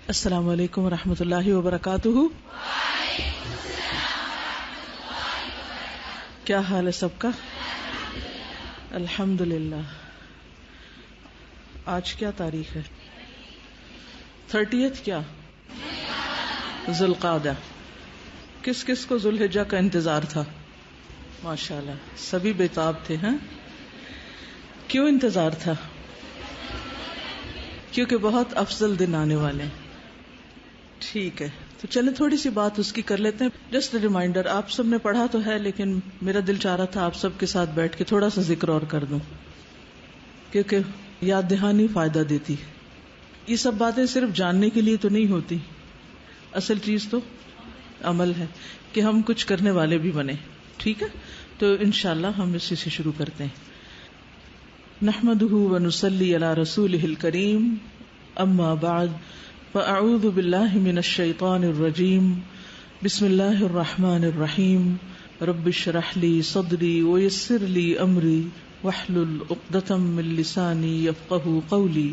السلام علیکم ورحمۃ اللہ وبرکاتہ. کیا حال ہے سب کا؟ الحمدللہ. آج کیا تاریخ ہے؟ 30 کیا؟ ذی القعدہ. کس کس کو ذوالحجہ کا انتظار تھا؟ ماشاءاللہ سبھی بےتاب تھے. ہیں کیوں انتظار تھا؟ کیونکہ بہت افضل دن آنے والے ہیں. ٹھیک ہے تو چلیں تھوڑی سی بات اس کی کر لیتے ہیں. جسٹ ریمائنڈر، آپ سب نے پڑھا تو ہے لیکن میرا دل چاہ رہا تھا آپ سب کے ساتھ بیٹھ کے تھوڑا سا ذکر اور کر دوں، کیونکہ یاد دہانی فائدہ دیتی. یہ سب باتیں صرف جاننے کے لیے تو نہیں ہوتی، اصل چیز تو عمل ہے کہ ہم کچھ کرنے والے بھی بنے. ٹھیک ہے تو انشاءاللہ ہم اسی سے شروع کرتے ہیں. نحمدہ ونصلی علی رسولہ الکریم، اما بعد فاعوذ باللہ من الشیطان الرجیم. بسم اللہ الرحمن الرحیم. رب اشرح لی صدری ویسر لی امری واحلل عقدۃ من لسانی یفقہوا قولی.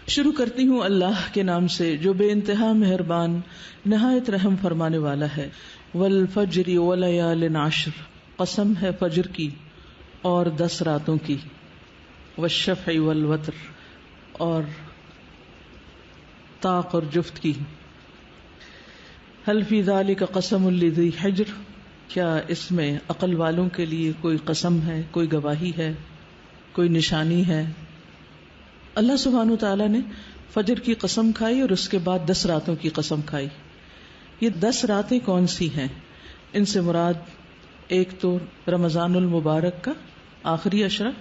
شروع کرتی ہوں اللہ کے نام سے جو بے انتہا مہربان نہایت رحم فرمانے والا ہے. والفجر ولیال عشر، قسم ہے فجر کی اور 10 راتوں کی. والشفع والوتر، اور طاق اور جفت کی. حل فی ذلک قسم لذی حجر، کیا اس میں عقل والوں کے لیے کوئی قسم ہے، کوئی گواہی ہے، کوئی نشانی ہے. اللہ سبحانہ وتعالی نے فجر کی قسم کھائی اور اس کے بعد 10 راتوں کی قسم کھائی. یہ 10 راتیں کون سی ہیں؟ ان سے مراد ایک تو رمضان المبارک کا آخری عشرہ،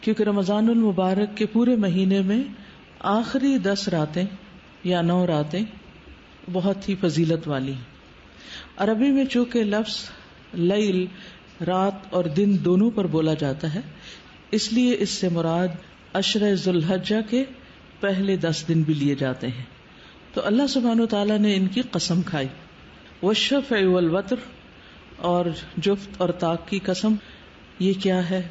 کیونکہ رمضان المبارک کے پورے مہینے میں آخری 10 راتیں یا 9 راتیں بہت ہی فضیلت والی ہیں. عربی میں چونکہ لفظ لیل رات اور دن دونوں پر بولا جاتا ہے، اس لیے اس سے مراد عشرہ ذی الحجہ کے پہلے 10 دن بھی لیے جاتے ہیں. تو اللہ سبحانہ وتعالیٰ نے ان کی قسم کھائی. والشفع والوتر، اور جفت اور طاق کی قسم. یہ کیا ہے؟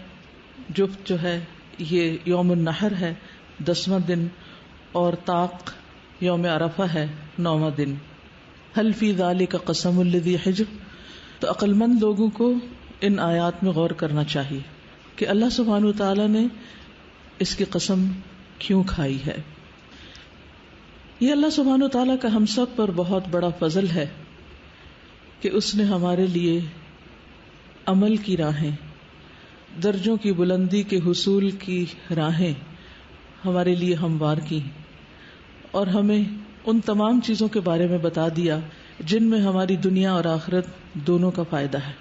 جفت جو ہے یہ یوم النحر ہے 10واں دن، اور طاق یوم عرفہ ہے 9واں دن. حل فی ذلک قسم لذی حجر، تو عقل مند لوگوں کو ان آیات میں غور کرنا چاہیے کہ اللہ سبحانہ وتعالیٰ نے اس کی قسم کیوں کھائی ہے. یہ اللہ سبحانہ وتعالیٰ کا ہم سب پر بہت بڑا فضل ہے کہ اس نے ہمارے لیے عمل کی راہیں، درجوں کی بلندی کے حصول کی راہیں ہمارے لیے ہموار کی، اور ہمیں ان تمام چیزوں کے بارے میں بتا دیا جن میں ہماری دنیا اور آخرت دونوں کا فائدہ ہے.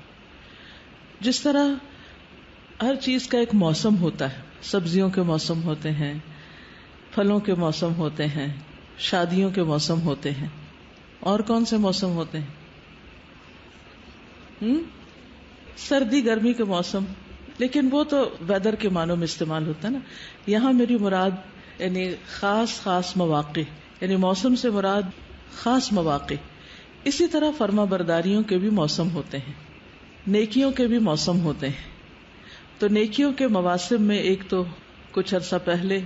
جس طرح ہر چیز کا ایک موسم ہوتا ہے، سبزیوں کے موسم ہوتے ہیں، پھلوں کے موسم ہوتے ہیں، شادیوں کے موسم ہوتے ہیں، اور کون سے موسم ہوتے ہیں؟ سردی گرمی کے موسم، لیکن وہ تو ویدر کے معنوں میں استعمال ہوتا ہے نا. یہاں میری مراد یعنی خاص مواقع، یعنی موسم سے مراد خاص مواقع. اسی طرح فرما برداریوں کے بھی موسم ہوتے ہیں، نیکیوں کے بھی موسم ہوتے ہیں. تو نیکیوں کے مواسم میں ایک تو کچھ عرصہ پہلے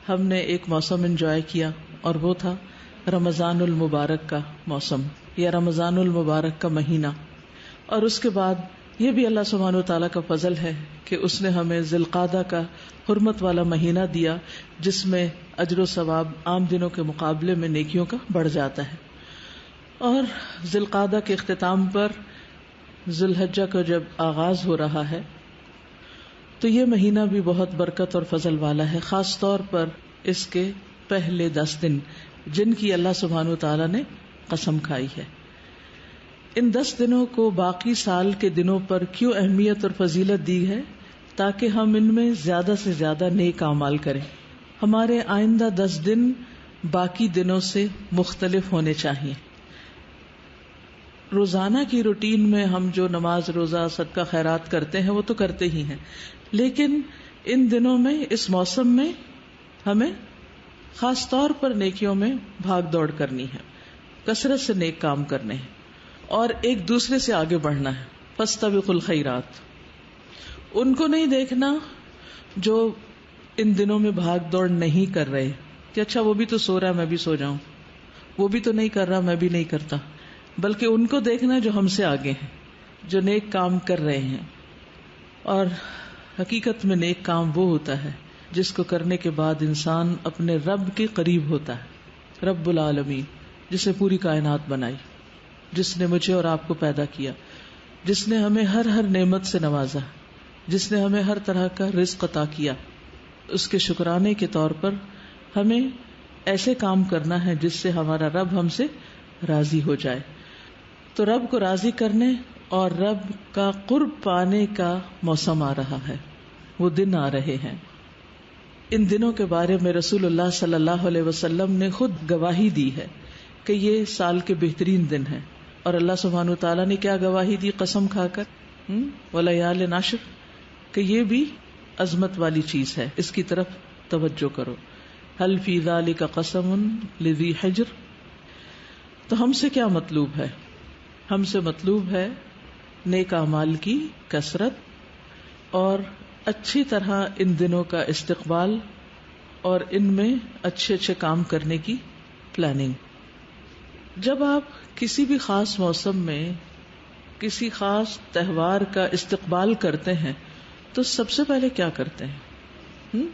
ہم نے ایک موسم انجوائے کیا، اور وہ تھا رمضان المبارک کا موسم یا رمضان المبارک کا مہینہ. اور اس کے بعد یہ بھی اللہ سبحانہ وتعالیٰ کا فضل ہے کہ اس نے ہمیں ذی القعدہ کا حرمت والا مہینہ دیا، جس میں اجر و ثواب عام دنوں کے مقابلے میں نیکیوں کا بڑھ جاتا ہے. اور ذی القعدہ کے اختتام پر ذی الحجہ کا جب آغاز ہو رہا ہے تو یہ مہینہ بھی بہت برکت اور فضل والا ہے، خاص طور پر اس کے پہلے 10 دن جن کی اللہ سبحانہ وتعالیٰ نے قسم کھائی ہے. ان 10 دنوں کو باقی سال کے دنوں پر کیوں اہمیت اور فضیلت دی ہے؟ تاکہ ہم ان میں زیادہ سے زیادہ نیک اعمال کریں. ہمارے آئندہ 10 دن باقی دنوں سے مختلف ہونے چاہیے. روزانہ کی روٹین میں ہم جو نماز روزہ صدقہ خیرات کرتے ہیں وہ تو کرتے ہی ہیں، لیکن ان دنوں میں اس موسم میں ہمیں خاص طور پر نیکیوں میں بھاگ دوڑ کرنی ہے، کثرت سے نیک کام کرنے ہیں اور ایک دوسرے سے آگے بڑھنا ہے. فاستبقوا الخیرات، ان کو نہیں دیکھنا جو ان دنوں میں بھاگ دوڑ نہیں کر رہے کہ اچھا وہ بھی تو سو رہا ہے میں بھی سو جاؤں، وہ بھی تو نہیں کر رہا میں بھی نہیں کرتا، بلکہ ان کو دیکھنا جو ہم سے آگے ہیں، جو نیک کام کر رہے ہیں. اور حقیقت میں نیک کام وہ ہوتا ہے جس کو کرنے کے بعد انسان اپنے رب کے قریب ہوتا ہے. رب العالمین، جس نے پوری کائنات بنائی، جس نے مجھے اور آپ کو پیدا کیا، جس نے ہمیں ہر نعمت سے نوازا، جس نے ہمیں ہر طرح کا رزق عطا کیا، اس کے شکرانے کے طور پر ہمیں ایسے کام کرنا ہے جس سے ہمارا رب ہم سے راضی ہو جائے. تو رب کو راضی کرنے اور رب کا قرب پانے کا موسم آ رہا ہے، وہ دن آ رہے ہیں. ان دنوں کے بارے میں رسول اللہ صلی اللہ علیہ وسلم نے خود گواہی دی ہے کہ یہ سال کے بہترین دن ہیں. اور اللہ سبحانہ وتعالیٰ نے کیا گواہی دی قسم کھا کر، وَلَيَالٍ عَشْرٍ، کہ یہ بھی عظمت والی چیز ہے، اس کی طرف توجہ کرو. هل فی ذلک قسم لذی حجر. تو ہم سے کیا مطلوب ہے؟ ہم سے مطلوب ہے نیک اعمال کی کثرت اور اچھی طرح ان دنوں کا استقبال اور ان میں اچھے اچھے کام کرنے کی پلاننگ. جب آپ کسی بھی خاص موسم میں کسی خاص تہوار کا استقبال کرتے ہیں تو سب سے پہلے کیا کرتے ہیں؟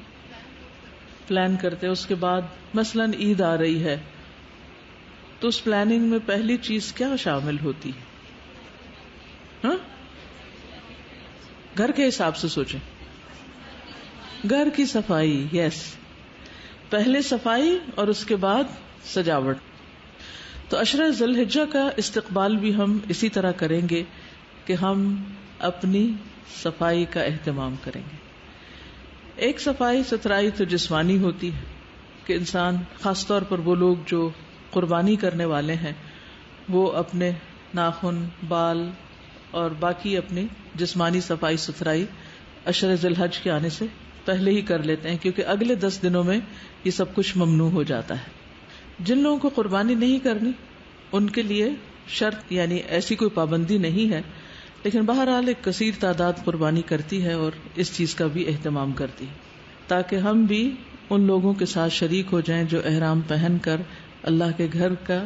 پلان کرتے ہیں. اس کے بعد مثلاً عید آ رہی ہے تو اس پلاننگ میں پہلی چیز کیا شامل ہوتی ہے؟ گھر کے حساب سے سوچیں. گھر کی صفائی. یس، پہلے صفائی اور اس کے بعد سجاوٹ. تو عشرہ ذی الحجہ کا استقبال بھی ہم اسی طرح کریں گے کہ ہم اپنی صفائی کا اہتمام کریں گے. ایک صفائی ستھرائی تو جسمانی ہوتی ہے کہ انسان، خاص طور پر وہ لوگ جو قربانی کرنے والے ہیں، وہ اپنے ناخن، بال اور باقی اپنی جسمانی صفائی ستھرائی عشرہ ذی الحجہ کے آنے سے پہلے ہی کر لیتے ہیں، کیونکہ اگلے 10 دنوں میں یہ سب کچھ ممنوع ہو جاتا ہے. جن لوگوں کو قربانی نہیں کرنی ان کے لیے شرط یعنی ایسی کوئی پابندی نہیں ہے، لیکن بہرحال ایک کثیر تعداد قربانی کرتی ہے اور اس چیز کا بھی اہتمام کرتی ہے، تاکہ ہم بھی ان لوگوں کے ساتھ شریک ہو جائیں جو احرام پہن کر اللہ کے گھر کا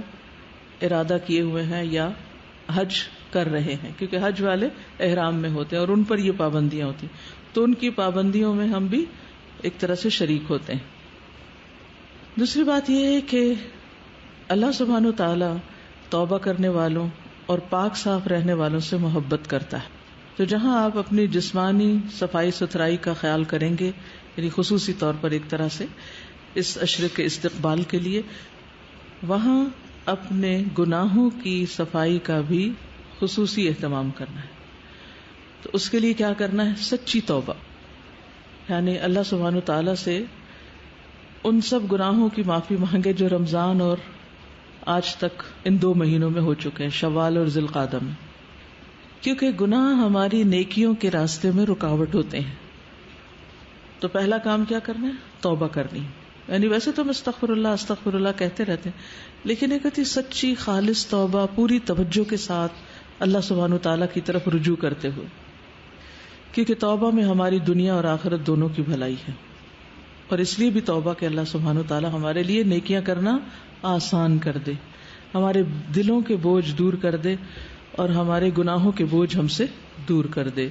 ارادہ کیے ہوئے ہیں یا حج کر رہے ہیں، کیونکہ حج والے احرام میں ہوتے ہیں اور ان پر یہ پابندیاں ہوتی ہیں، تو ان کی پابندیوں میں ہم بھی ایک طرح سے شریک ہوتے ہیں. دوسری بات یہ ہے کہ اللہ سبحانہ وتعالی توبہ کرنے والوں اور پاک صاف رہنے والوں سے محبت کرتا ہے. تو جہاں آپ اپنی جسمانی صفائی ستھرائی کا خیال کریں گے، یعنی خصوصی طور پر ایک طرح سے اس عشرے کے استقبال کے لیے، وہاں اپنے گناہوں کی صفائی کا بھی خصوصی اہتمام کرنا ہے. تو اس کے لیے کیا کرنا ہے؟ سچی توبہ، یعنی اللہ سبحانہ وتعالی سے ان سب گناہوں کی معافی مانگے جو رمضان اور آج تک ان 2 مہینوں میں ہو چکے ہیں، شوال اور ذی القعدہ میں، کیونکہ گناہ ہماری نیکیوں کے راستے میں رکاوٹ ہوتے ہیں. تو پہلا کام کیا کرنا ہے؟ توبہ کرنی. یعنی ویسے تو ہم استغفر اللہ کہتے رہتے ہیں، لیکن ایک ہوتی سچی خالص توبہ، پوری توجہ کے ساتھ اللہ سبحانہ وتعالیٰ کی طرف رجوع کرتے ہوئے، کیونکہ توبہ میں ہماری دنیا اور آخرت دونوں کی بھلائی ہے. اور اس لیے بھی توبہ کہ اللہ سبحانہ وتعالیٰ ہمارے لیے نیکیاں کرنا آسان کر دے، ہمارے دلوں کے بوجھ دور کر دے اور ہمارے گناہوں کے بوجھ ہم سے دور کر دے.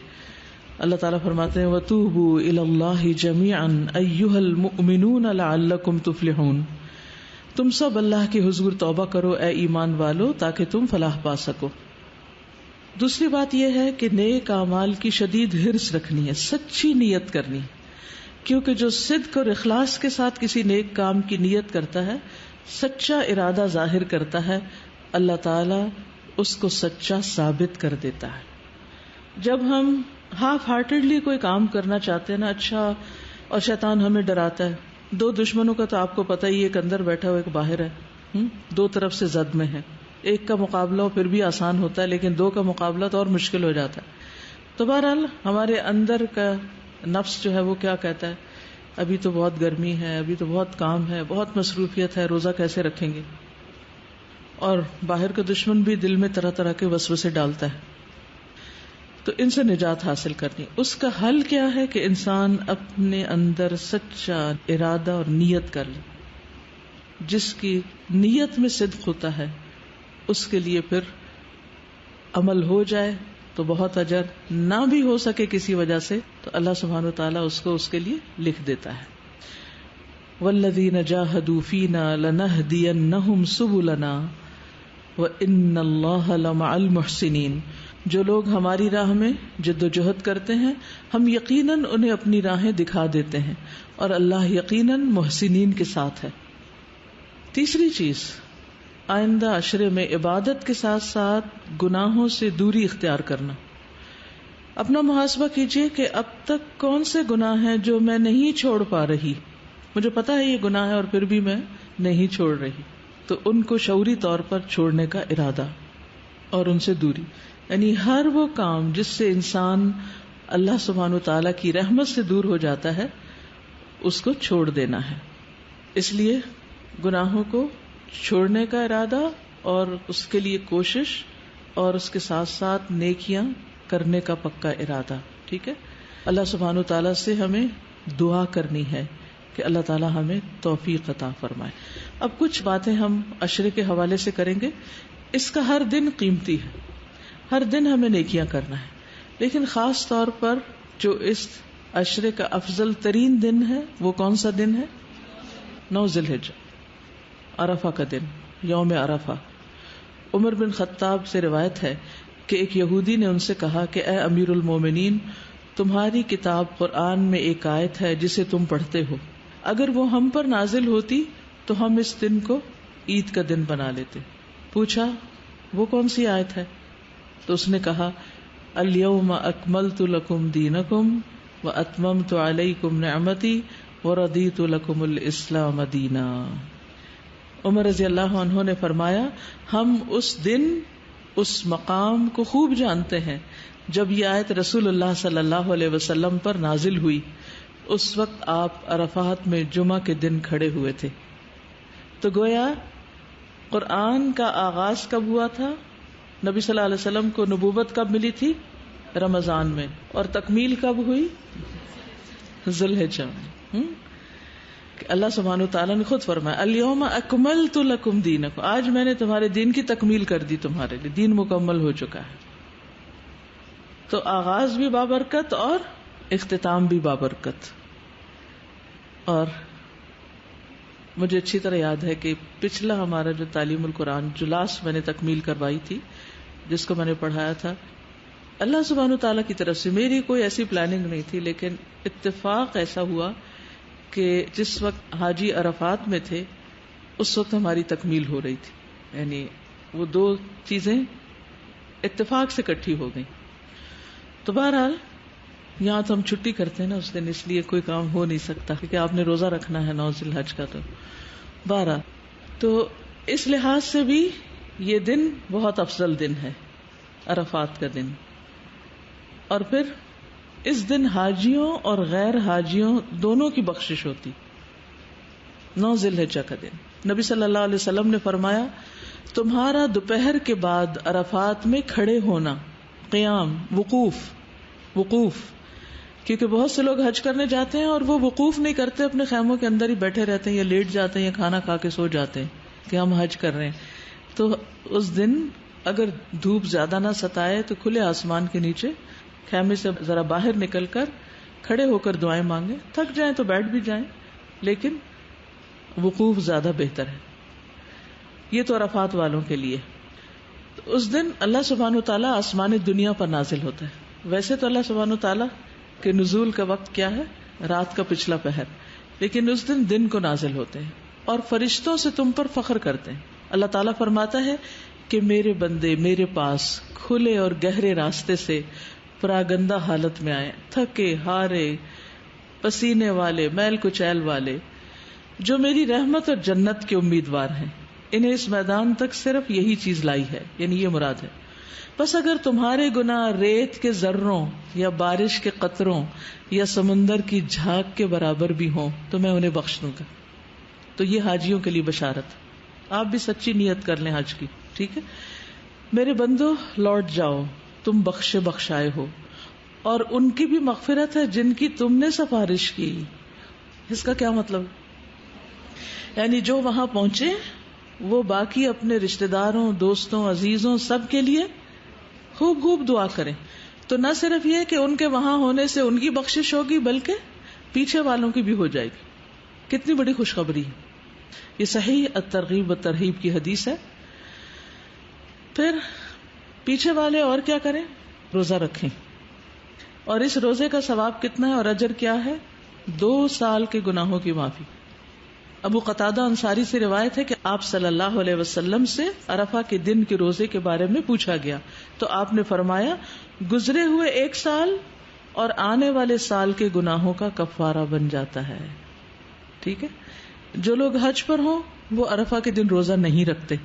اللہ تعالیٰ فرماتے ہیں وَتُوبُوا إِلَى اللَّهِ جَمِيعًا أَيُّهَا الْمُؤْمِنُونَ لَعَلَّكُمْ تُفْلِحُونَ. تم سب اللہ کے حضور توبہ کرو اے ایمان والو تاکہ تم فلاح پا سکو. دوسری بات یہ ہے کہ نیک اعمال کی شدید حرص رکھنی ہے، سچی نیت کرنی، کیونکہ جو صدق اور اخلاص کے ساتھ کسی نیک کام کی نیت کرتا ہے، سچا ارادہ ظاہر کرتا ہے، اللہ تعالی اس کو سچا ثابت کر دیتا ہے. جب ہم ہاف ہارٹیڈلی کوئی کام کرنا چاہتے ہیں نا، اچھا، اور شیطان ہمیں ڈراتا ہے. 2 دشمنوں کا تو آپ کو پتہ ہی، ایک اندر بیٹھا ہوا ایک باہر ہے، 2 طرف سے زد میں ہے. ایک کا مقابلہ پھر بھی آسان ہوتا ہے، لیکن 2 کا مقابلہ تو اور مشکل ہو جاتا ہے. تو بہرحال ہمارے اندر کا نفس جو ہے وہ کیا کہتا ہے، ابھی تو بہت گرمی ہے، ابھی تو بہت کام ہے، بہت مصروفیت ہے، روزہ کیسے رکھیں گے. اور باہر کا دشمن بھی دل میں طرح طرح کے وسوسے ڈالتا ہے. تو ان سے نجات حاصل کرنی، اس کا حل کیا ہے کہ انسان اپنے اندر سچا ارادہ اور نیت کر لے. جس کی نیت میں صدق ہوتا ہے اس کے لیے پھر عمل ہو جائے تو بہت اجر، نہ بھی ہو سکے کسی وجہ سے تو اللہ سبحانہ وتعالیٰ اس کو اس کے لیے لکھ دیتا ہے. والذین جاہدوا فینا لنہدینہم سبلنا وان اللہ لمع المحسنین. جو لوگ ہماری راہ میں جد و جہد کرتے ہیں ہم یقیناً انہیں اپنی راہیں دکھا دیتے ہیں اور اللہ یقیناً محسنین کے ساتھ ہے. تیسری چیز، آئندہ عشرے میں عبادت کے ساتھ ساتھ گناہوں سے دوری اختیار کرنا. اپنا محاسبہ کیجئے کہ اب تک کون سے گناہ ہیں جو میں نہیں چھوڑ پا رہی. مجھے پتا ہے یہ گناہ ہے اور پھر بھی میں نہیں چھوڑ رہی، تو ان کو شعوری طور پر چھوڑنے کا ارادہ اور ان سے دوری. یعنی ہر وہ کام جس سے انسان اللہ سبحانہ وتعالیٰ کی رحمت سے دور ہو جاتا ہے اس کو چھوڑ دینا ہے. اس لیے گناہوں کو چھوڑنے کا ارادہ اور اس کے لیے کوشش اور اس کے ساتھ ساتھ نیکیاں کرنے کا پکا ارادہ. ٹھیک ہے، اللہ سبحانہ وتعالیٰ سے ہمیں دعا کرنی ہے کہ اللہ تعالیٰ ہمیں توفیق عطا فرمائے. اب کچھ باتیں ہم عشرے کے حوالے سے کریں گے. اس کا ہر دن قیمتی ہے، ہر دن ہمیں نیکیاں کرنا ہے، لیکن خاص طور پر جو اس عشرے کا افضل ترین دن ہے وہ کون سا دن ہے؟ 9 ذی الحجہ، عرفہ کا دن، یوم عرفہ. عمر بن خطاب سے روایت ہے کہ ایک یہودی نے ان سے کہا کہ اے امیر المومنین، تمہاری کتاب قرآن میں ایک آیت ہے جسے تم پڑھتے ہو، اگر وہ ہم پر نازل ہوتی تو ہم اس دن کو عید کا دن بنا لیتے. پوچھا وہ کون سی آیت ہے؟ تو اس نے کہا الیوم اکملت لکم دینکم واتممت علیکم نعمتی ورضیت لکم الاسلام دینا. عمر رضی اللہ عنہ نے فرمایا ہم اس دن اس مقام کو خوب جانتے ہیں جب یہ آیت رسول اللہ صلی اللہ علیہ وسلم پر نازل ہوئی. اس وقت آپ عرفات میں جمعہ کے دن کھڑے ہوئے تھے. تو گویا قرآن کا آغاز کب ہوا تھا؟ نبی صلی اللہ علیہ وسلم کو نبوت کب ملی تھی؟ رمضان میں. اور تکمیل کب ہوئی؟ ذی الحجہ میں. اللہ سبحانہ وتعالیٰ نے خود فرمایا الیوم اکملت لکم دینکم، آج میں نے تمہارے دین کی تکمیل کر دی، تمہارے لیے دین مکمل ہو چکا ہے. تو آغاز بھی بابرکت اور اختتام بھی بابرکت. اور مجھے اچھی طرح یاد ہے کہ پچھلا ہمارا جو تعلیم القرآن جو لاسٹ میں نے تکمیل کروائی تھی، جس کو میں نے پڑھایا تھا، اللہ سبحانہ وتعالیٰ کی طرف سے میری کوئی ایسی پلاننگ نہیں تھی، لیکن اتفاق ایسا ہوا کہ جس وقت حاجی عرفات میں تھے اس وقت ہماری تکمیل ہو رہی تھی. یعنی وہ 2 چیزیں اتفاق سے اکٹھی ہو گئیں. تو بہرحال یہاں تو ہم چھٹی کرتے ہیں نا اس دن، اس لیے کوئی کام ہو نہیں سکتا کیونکہ آپ نے روزہ رکھنا ہے 9 ذی الحج کا. تو بہرحال تو اس لحاظ سے بھی یہ دن بہت افضل دن ہے، عرفات کا دن. اور پھر اس دن حاجیوں اور غیر حاجیوں دونوں کی بخشش ہوتی. 9 ذی الحجہ کا دن نبی صلی اللہ علیہ وسلم نے فرمایا تمہارا دوپہر کے بعد عرفات میں کھڑے ہونا، قیام، وقوف، کیونکہ بہت سے لوگ حج کرنے جاتے ہیں اور وہ وقوف نہیں کرتے، اپنے خیموں کے اندر ہی بیٹھے رہتے ہیں یا لیٹ جاتے ہیں یا کھانا کھا کے سو جاتے ہیں کہ ہم حج کر رہے ہیں. تو اس دن اگر دھوپ زیادہ نہ ستائے تو کھلے آسمان کے نیچے خیمے سے ذرا باہر نکل کر کھڑے ہو کر دعائیں مانگیں. تھک جائیں تو بیٹھ بھی جائیں، لیکن وقوف زیادہ بہتر ہے. یہ تو عرفات والوں کے لیے. تو اس دن اللہ سبحانہ وتعالیٰ آسمان دنیا پر نازل ہوتا ہے. ویسے تو اللہ سبحانہ وتعالیٰ کے نزول کا وقت کیا ہے؟ رات کا پچھلا پہر، لیکن اس دن کو نازل ہوتے ہیں اور فرشتوں سے تم پر فخر کرتے ہیں. اللہ تعالیٰ فرماتا ہے کہ میرے بندے میرے پاس کھلے اور گہرے راستے سے پراگندہ حالت میں آئے، تھکے ہارے پسینے والے میل کچیل والے، جو میری رحمت اور جنت کے امیدوار ہیں. انہیں اس میدان تک صرف یہی چیز لائی ہے، یعنی یہ مراد ہے. بس اگر تمہارے گناہ ریت کے ذروں یا بارش کے قطروں یا سمندر کی جھاگ کے برابر بھی ہوں تو میں انہیں بخش دوں گا. تو یہ حاجیوں کے لیے بشارت. آپ بھی سچی نیت کر لیں حج کی، ٹھیک ہے. میرے بندو لوٹ جاؤ، تم بخشائے ہو، اور ان کی بھی مغفرت ہے جن کی تم نے سفارش کی. اس کا کیا مطلب؟ یعنی جو وہاں پہنچے وہ باقی اپنے رشتہ داروں، دوستوں، عزیزوں سب کے لیے خوب خوب دعا کریں. تو نہ صرف یہ کہ ان کے وہاں ہونے سے ان کی بخشش ہوگی بلکہ پیچھے والوں کی بھی ہو جائے گی. کتنی بڑی خوشخبری ہے. یہ صحیح الترغیب والترہیب کی حدیث ہے. پھر پیچھے والے اور کیا کریں؟ روزہ رکھیں. اور اس روزے کا ثواب کتنا ہے اور اجر کیا ہے؟ 2 سال کے گناہوں کی معافی. ابو قتادہ انصاری سے روایت ہے کہ آپ صلی اللہ علیہ وسلم سے عرفہ کے دن کے روزے کے بارے میں پوچھا گیا تو آپ نے فرمایا گزرے ہوئے 1 سال اور آنے والے سال کے گناہوں کا کفارہ بن جاتا ہے. ٹھیک ہے. جو لوگ حج پر ہوں وہ عرفہ کے دن روزہ نہیں رکھتے.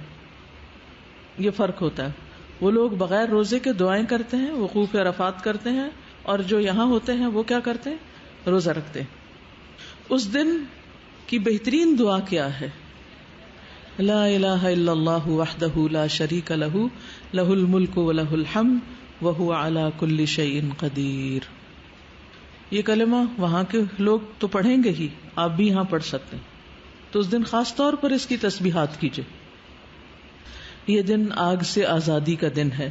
یہ فرق ہوتا ہے. وہ لوگ بغیر روزے کے دعائیں کرتے ہیں، وقوف عرفات کرتے ہیں، اور جو یہاں ہوتے ہیں وہ کیا کرتے ہیں؟ روزہ رکھتے ہیں. اس دن کی بہترین دعا کیا ہے؟ لا الہ الا اللہ وحدہ لا شریک لہ لہ الملک ولہ الحمد وہو علی کل شیء قدیر. یہ کلمہ وہاں کے لوگ تو پڑھیں گے ہی، آپ بھی یہاں پڑھ سکتے ہیں. تو اس دن خاص طور پر اس کی تسبیحات کیجئے. یہ دن آگ سے آزادی کا دن ہے.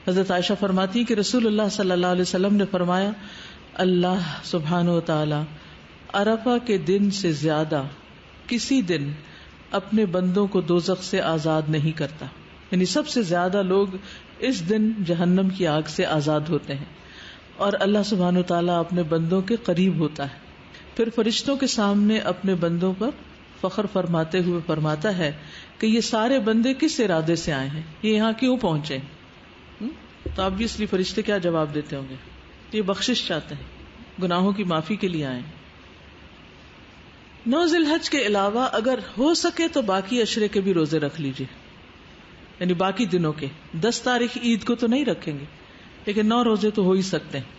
حضرت عائشہ فرماتی کہ رسول اللہ صلی اللہ علیہ وسلم نے فرمایا اللہ سبحانہ و تعالی عرفہ کے دن سے زیادہ کسی دن اپنے بندوں کو دوزخ سے آزاد نہیں کرتا. یعنی سب سے زیادہ لوگ اس دن جہنم کی آگ سے آزاد ہوتے ہیں اور اللہ سبحانہ و تعالیٰ اپنے بندوں کے قریب ہوتا ہے. پھر فرشتوں کے سامنے اپنے بندوں پر فخر فرماتے ہوئے فرماتا ہے کہ یہ سارے بندے کس ارادے سے آئے ہیں، یہ یہاں کیوں پہنچے. تو آبویسلی فرشتے کیا جواب دیتے ہوں گے؟ یہ بخشش چاہتے ہیں، گناہوں کی معافی کے لیے آئے ہیں. 9 ذی الحج کے علاوہ اگر ہو سکے تو باقی عشرے کے بھی روزے رکھ لیجئے. یعنی باقی دنوں کے 10 تاریخ عید کو تو نہیں رکھیں گے لیکن 9 روزے تو ہو ہی سکتے ہیں.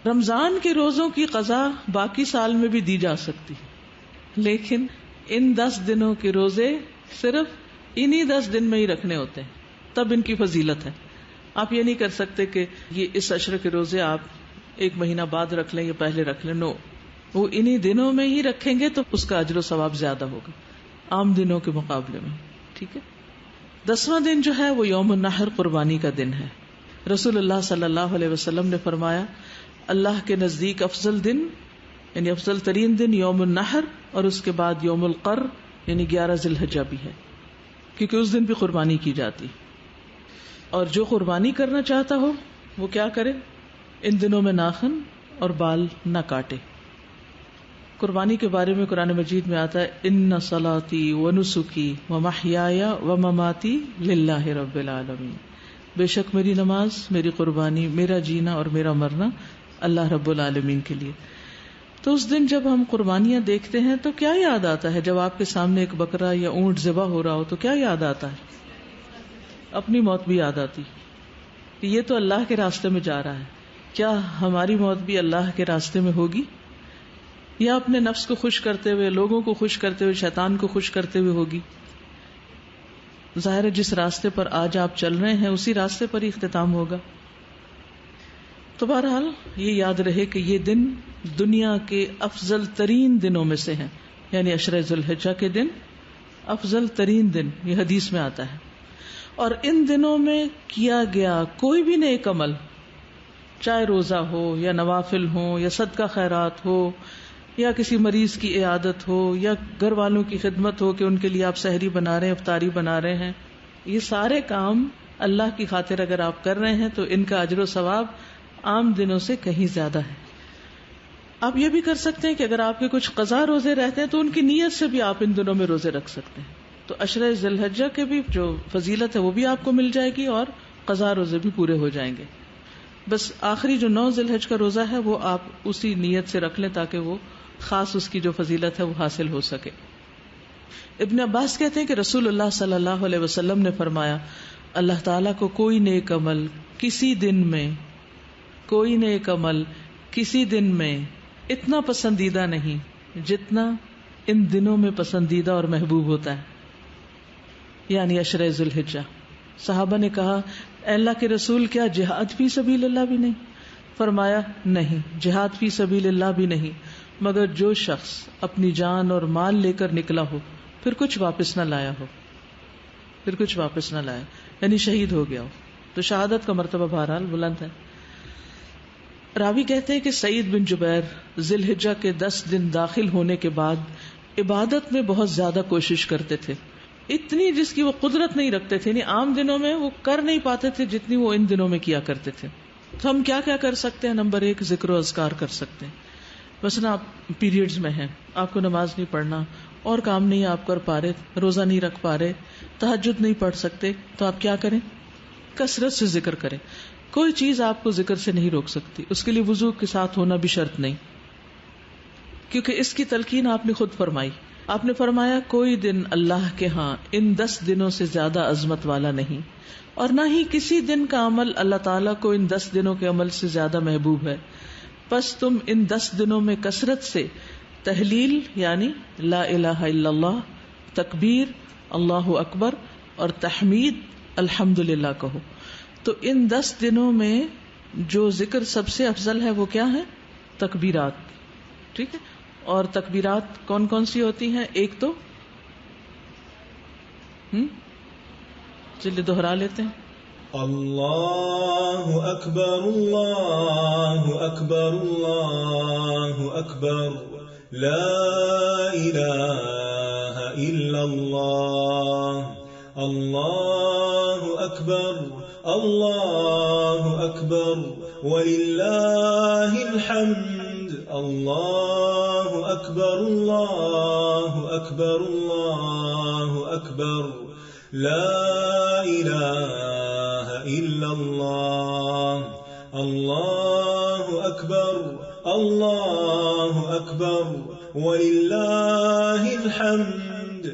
رمضان کے روزوں کی قضا باقی سال میں بھی دی جا سکتی لیکن ان 10 دنوں کے روزے صرف انہی 10 دن میں ہی رکھنے ہوتے ہیں، تب ان کی فضیلت ہے. آپ یہ نہیں کر سکتے کہ یہ اس عشرے کے روزے آپ 1 مہینہ بعد رکھ لیں یا پہلے رکھ لیں. نو، وہ انہی دنوں میں ہی رکھیں گے تو اس کا اجر و ثواب زیادہ ہوگا عام دنوں کے مقابلے میں. ٹھیک ہے. 10واں دن جو ہے وہ یوم النحر، قربانی کا دن ہے. رسول اللہ صلی اللہ علیہ وسلم نے فرمایا اللہ کے نزدیک افضل دن یعنی افضل ترین دن یوم النحر اور اس کے بعد یوم القر یعنی 11 ذی الحجہ بھی ہے، کیونکہ اس دن بھی قربانی کی جاتی. اور جو قربانی کرنا چاہتا ہو وہ کیا کرے؟ ان دنوں میں ناخن اور بال نہ کاٹے. قربانی کے بارے میں قرآن مجید میں آتا ہے ان صلاتی ونسکی ومحیای ومماتی للہ رب العالمین. بے شک میری نماز، میری قربانی، میرا جینا اور میرا مرنا اللہ رب العالمین کے لیے. تو اس دن جب ہم قربانیاں دیکھتے ہیں تو کیا یاد آتا ہے؟ جب آپ کے سامنے ایک بکرا یا اونٹ ذبح ہو رہا ہو تو کیا یاد آتا ہے؟ اپنی موت بھی یاد آتی کہ یہ تو اللہ کے راستے میں جا رہا ہے. کیا ہماری موت بھی اللہ کے راستے میں ہوگی یا اپنے نفس کو خوش کرتے ہوئے، لوگوں کو خوش کرتے ہوئے، شیطان کو خوش کرتے ہوئے ہوگی؟ ظاہر ہے جس راستے پر آج آپ چل رہے ہیں اسی راستے پر ہی اختتام ہوگا. تو بہرحال یہ یاد رہے کہ یہ دن دنیا کے افضل ترین دنوں میں سے ہیں، یعنی عشرہ ذی الحجہ کے دن افضل ترین دن، یہ حدیث میں آتا ہے. اور ان دنوں میں کیا گیا کوئی بھی نیک عمل، چاہے روزہ ہو یا نوافل ہو یا صدقہ خیرات ہو یا کسی مریض کی عیادت ہو یا گھر والوں کی خدمت ہو کہ ان کے لیے آپ سحری بنا رہے ہیں، افطاری بنا رہے ہیں، یہ سارے کام اللہ کی خاطر اگر آپ کر رہے ہیں تو ان کا اجر و ثواب عام دنوں سے کہیں زیادہ ہے. آپ یہ بھی کر سکتے ہیں کہ اگر آپ کے کچھ قضا روزے رہتے ہیں تو ان کی نیت سے بھی آپ ان دنوں میں روزے رکھ سکتے ہیں. تو عشرہ ذی الحجہ کے بھی جو فضیلت ہے وہ بھی آپ کو مل جائے گی اور قضا روزے بھی پورے ہو جائیں گے. بس آخری جو 9 ذی الحجہ کا روزہ ہے وہ آپ اسی نیت سے رکھ لیں تاکہ وہ خاص اس کی جو فضیلت ہے وہ حاصل ہو سکے. ابن عباس کہتے ہیں کہ رسول اللہ صلی اللہ علیہ وسلم نے فرمایا اللہ تعالیٰ کو کوئی نیک عمل کسی دن میں اتنا پسندیدہ نہیں جتنا ان دنوں میں پسندیدہ اور محبوب ہوتا ہے، یعنی عشرہ ذی الحجہ. صحابہ نے کہا اے اللہ کے رسول کیا جہاد فی سبیل اللہ بھی نہیں؟ فرمایا نہیں، جہاد فی سبیل اللہ بھی نہیں، مگر جو شخص اپنی جان اور مال لے کر نکلا ہو پھر کچھ واپس نہ لایا ہو، پھر کچھ واپس نہ لایا یعنی شہید ہو گیا ہو، تو شہادت کا مرتبہ بہرحال بلند ہے۔ راوی کہتے ہیں کہ سعید بن جبیر ذی الحجہ کے 10 دن داخل ہونے کے بعد عبادت میں بہت زیادہ کوشش کرتے تھے، اتنی جس کی وہ قدرت نہیں رکھتے تھے، یعنی عام دنوں میں وہ کر نہیں پاتے تھے جتنی وہ ان دنوں میں کیا کرتے تھے۔ تو ہم کیا کیا کر سکتے ہیں؟ نمبر 1 ذکر و اذکار کر سکتے ہیں۔ مثلا آپ پیریڈز میں ہیں، آپ کو نماز نہیں پڑھنا اور کام نہیں آپ کر پا رہے، روزہ نہیں رکھ پا رہے، تہجد نہیں پڑھ سکتے، تو آپ کیا کریں؟ کثرت سے ذکر کریں۔ کوئی چیز آپ کو ذکر سے نہیں روک سکتی، اس کے لیے وضو کے ساتھ ہونا بھی شرط نہیں، کیونکہ اس کی تلقین آپ نے خود فرمائی۔ آپ نے فرمایا کوئی دن اللہ کے ہاں ان 10 دنوں سے زیادہ عظمت والا نہیں، اور نہ ہی کسی دن کا عمل اللہ تعالیٰ کو ان 10 دنوں کے عمل سے زیادہ محبوب ہے، پس تم ان 10 دنوں میں کثرت سے تحلیل یعنی لا الہ الا اللہ، تکبیر اللہ اکبر اور تحمید الحمدللہ کہو۔ تو ان 10 دنوں میں جو ذکر سب سے افضل ہے وہ کیا ہے؟ تکبیرات، ٹھیک ہے؟ اور تکبیرات کون کون سی ہوتی ہیں؟ ایک تو چلیے دوہرا لیتے ہیں، اللہ اکبر اللہ اکبر اللہ اکبر لا الہ الا اللہ اللہ اکبر اللہ اکبر وللہ الحمد اللہ اکبر اللہ اکبر اللہ اکبر لا الہ الا اللہ اللہ اکبر اللہ اکبر وللہ الحمد۔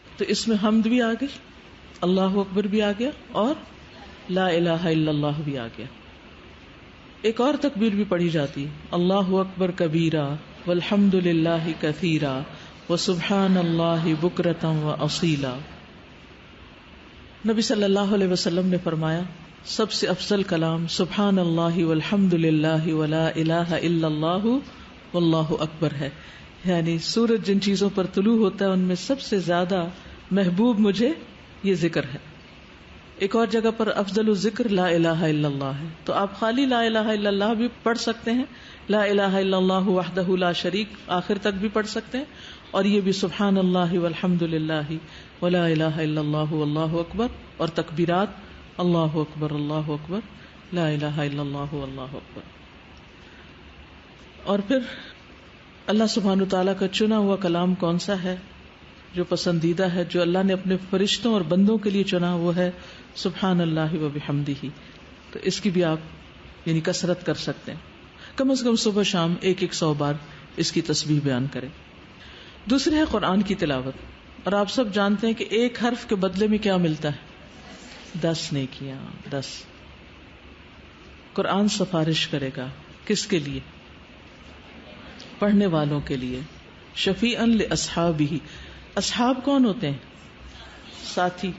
تو اس میں حمد بھی آ گئی، اللہ اکبر بھی آ گیا، اور لا الہ الا اللہ بھی آ گیا۔ ایک اور تکبیر بھی پڑھی جاتی ہے، اللہ اکبر کبیرہ والحمد للہ کثیرہ وسبحان اللہ بکرۃ واصیلا۔ نبی صلی اللہ علیہ وسلم نے فرمایا سب سے افضل کلام سبحان اللہ والحمد للہ ولا الہ الا اللہ واللہ اکبر ہے، یعنی سورج جن چیزوں پر طلوع ہوتا ہے ان میں سب سے زیادہ محبوب مجھے یہ ذکر ہے۔ ایک اور جگہ پر افضل الذکر لا الہ الا اللہ ہے، تو آپ خالی لا الہ الا اللہ بھی پڑھ سکتے ہیں، لا الہ الا اللہ وحدہ لا شریک آخر تک بھی پڑھ سکتے ہیں، اور یہ بھی سبحان اللہ والحمد للہ ولا الہ الا اللہ واللہ اکبر، اور تکبیرات اللہ اکبر لا الہ الا اللہ واللہ اکبر۔ اور پھر اللہ سبحانہ تعالیٰ کا چنا ہوا کلام کون سا ہے جو پسندیدہ ہے، جو اللہ نے اپنے فرشتوں اور بندوں کے لیے چنا، وہ ہے سبحان اللہ و بحمدہ۔ تو اس کی بھی آپ یعنی کثرت کر سکتے ہیں، کم از کم صبح شام 100 بار اس کی تسبیح بیان کریں۔ دوسرے ہے قرآن کی تلاوت، اور آپ سب جانتے ہیں کہ ایک حرف کے بدلے میں کیا ملتا ہے؟ 10 نیکیاں، 10۔ قرآن سفارش کرے گا کس کے لیے؟ پڑھنے والوں کے لیے، شفیعا لاصحابہ۔ اصحاب کون ہوتے ہیں؟ ساتھی۔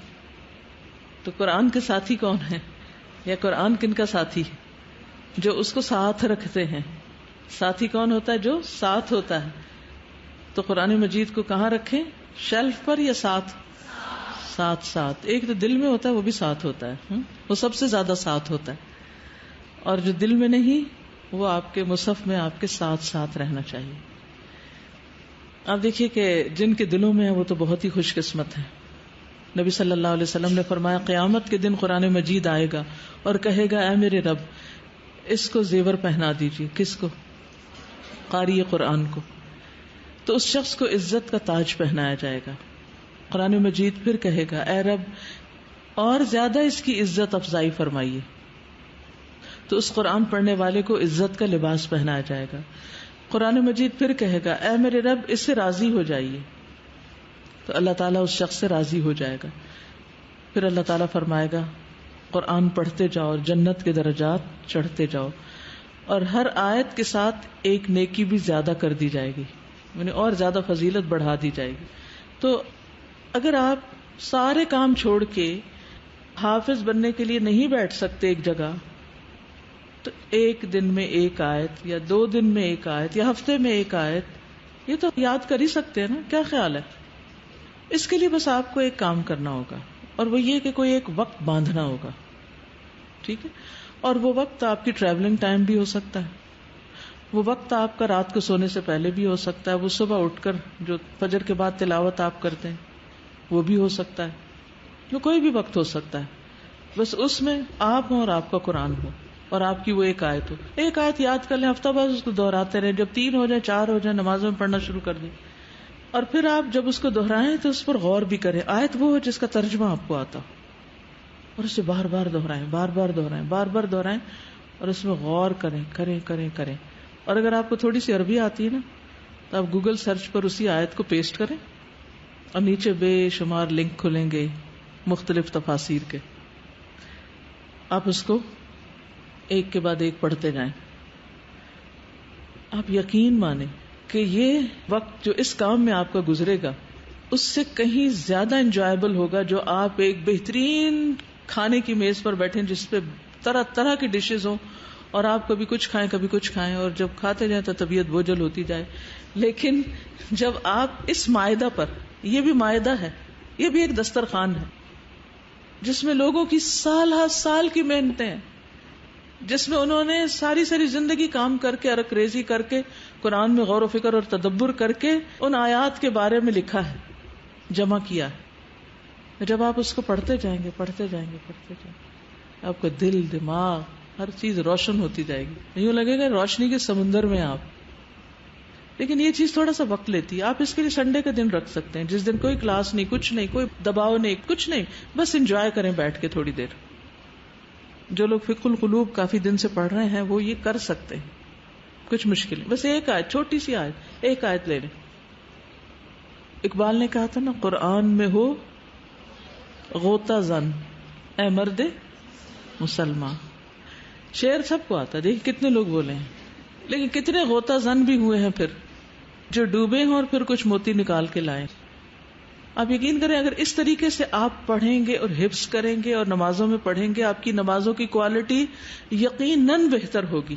تو قرآن کے ساتھی کون ہیں، یا قرآن کن کا ساتھی ہے؟ جو اس کو ساتھ رکھتے ہیں۔ ساتھی کون ہوتا ہے؟ جو ساتھ ہوتا ہے۔ تو قرآن مجید کو کہاں رکھیں؟ شیلف پر یا ساتھ؟ ساتھ۔ ایک تو دل میں ہوتا ہے، وہ بھی ساتھ ہوتا ہے، وہ سب سے زیادہ ساتھ ہوتا ہے، اور جو دل میں نہیں وہ آپ کے مصحف میں آپ کے ساتھ رہنا چاہیے۔ آپ دیکھیے کہ جن کے دلوں میں ہے وہ تو بہت ہی خوش قسمت ہے۔ نبی صلی اللہ علیہ وسلم نے فرمایا قیامت کے دن قرآن مجید آئے گا اور کہے گا اے میرے رب اس کو زیور پہنا دیجیے۔ کس کو؟ قاری قرآن کو۔ تو اس شخص کو عزت کا تاج پہنایا جائے گا۔ قرآن مجید پھر کہے گا اے رب اور زیادہ اس کی عزت افزائی فرمائیے، تو اس قرآن پڑھنے والے کو عزت کا لباس پہنایا جائے گا۔ قرآن مجید پھر کہے گا اے میرے رب اس سے راضی ہو جائیے، تو اللہ تعالیٰ اس شخص سے راضی ہو جائے گا۔ پھر اللہ تعالیٰ فرمائے گا قرآن پڑھتے جاؤ، جنت کے درجات چڑھتے جاؤ، اور ہر آیت کے ساتھ ایک نیکی بھی زیادہ کر دی جائے گی، یعنی اور زیادہ فضیلت بڑھا دی جائے گی۔ تو اگر آپ سارے کام چھوڑ کے حافظ بننے کے لیے نہیں بیٹھ سکتے ایک جگہ، وقت ایک دن میں ایک آیت یا 2 دن میں ایک آیت یا ہفتے میں ایک آیت، یہ تو یاد کر ہی سکتے ہیں نا. کیا خیال ہے؟ اس کے لیے بس آپ کو ایک کام کرنا ہوگا، اور وہ یہ کہ کوئی ایک وقت باندھنا ہوگا. ٹھیک ہے؟ اور وہ وقت آپ کی ٹریولنگ ٹائم بھی ہو سکتا ہے، وہ وقت آپ کا رات کو سونے سے پہلے بھی ہو سکتا ہے، وہ صبح اٹھ کر جو فجر کے بعد تلاوت آپ کرتے ہیں وہ بھی ہو سکتا ہے، جو کوئی بھی وقت ہو سکتا ہے. بس اس میں آپ ہوں اور آپ کا قرآن ہو اور آپ کی وہ ایک آیت ہو. ایک آیت یاد کر لیں، ہفتہ بعد اس کو دہراتے رہیں، جب 3 ہو جائیں 4 ہو جائیں نمازوں میں پڑھنا شروع کر دیں. اور پھر آپ جب اس کو دہرائیں تو اس پر غور بھی کریں. آیت وہ ہو جس کا ترجمہ آپ کو آتا ہو، اور اسے بار بار دہرائیں، بار بار دہرائیں، بار بار دہرائیں، اور اس میں غور کریں کریں کریں کریں. اور اگر آپ کو تھوڑی سی عربی آتی ہے نا تو آپ گوگل سرچ پر اسی آیت کو پیسٹ کریں، اور نیچے بے شمار لنک کھلیں گے مختلف تفاسیر کے. آپ اس کو ایک کے بعد ایک پڑھتے جائیں. آپ یقین مانیں کہ یہ وقت جو اس کام میں آپ کا گزرے گا اس سے کہیں زیادہ انجوائبل ہوگا جو آپ ایک بہترین کھانے کی میز پر بیٹھیں جس پہ طرح طرح کی ڈشز ہوں، اور آپ کبھی کچھ کھائیں کبھی کچھ کھائیں، اور جب کھاتے جائیں تو طبیعت بوجھل ہوتی جائے. لیکن جب آپ اس مائدہ پر، یہ بھی مائدہ ہے، یہ بھی ایک دسترخوان ہے جس میں لوگوں کی سال ہر سال کی محنتیں ہیں، جس میں انہوں نے ساری زندگی کام کر کے، عرق ریزی کر کے، قرآن میں غور و فکر اور تدبر کر کے ان آیات کے بارے میں لکھا ہے، جمع کیا ہے. جب آپ اس کو پڑھتے جائیں گے پڑھتے جائیں گے پڑھتے جائیں گے، آپ کا دل، دماغ، ہر چیز روشن ہوتی جائے گی. یوں لگے گا روشنی کے سمندر میں آپ. لیکن یہ چیز تھوڑا سا وقت لیتی ہے. آپ اس کے لیے سنڈے کا دن رکھ سکتے ہیں جس دن کوئی کلاس نہیں، کچھ نہیں، کوئی دباؤ نہیں، کچھ نہیں، بس انجوائے کریں بیٹھ کے تھوڑی دیر. جو لوگ فقہ القلوب کافی دن سے پڑھ رہے ہیں وہ یہ کر سکتے ہیں. کچھ مشکل نہیں، بس ایک آیت، چھوٹی سی آیت، ایک آیت لے لیں. اقبال نے کہا تھا نا، قرآن میں ہو غوطہ زن اے مرد مسلمان. شعر سب کو آتا ہے، دیکھ کتنے لوگ بولے ہیں، لیکن کتنے غوطہ زن بھی ہوئے ہیں پھر جو ڈوبے ہیں اور پھر کچھ موتی نکال کے لائیں. آپ یقین کریں اگر اس طریقے سے آپ پڑھیں گے اور حفظ کریں گے اور نمازوں میں پڑھیں گے، آپ کی نمازوں کی کوالٹی یقیناً بہتر ہوگی،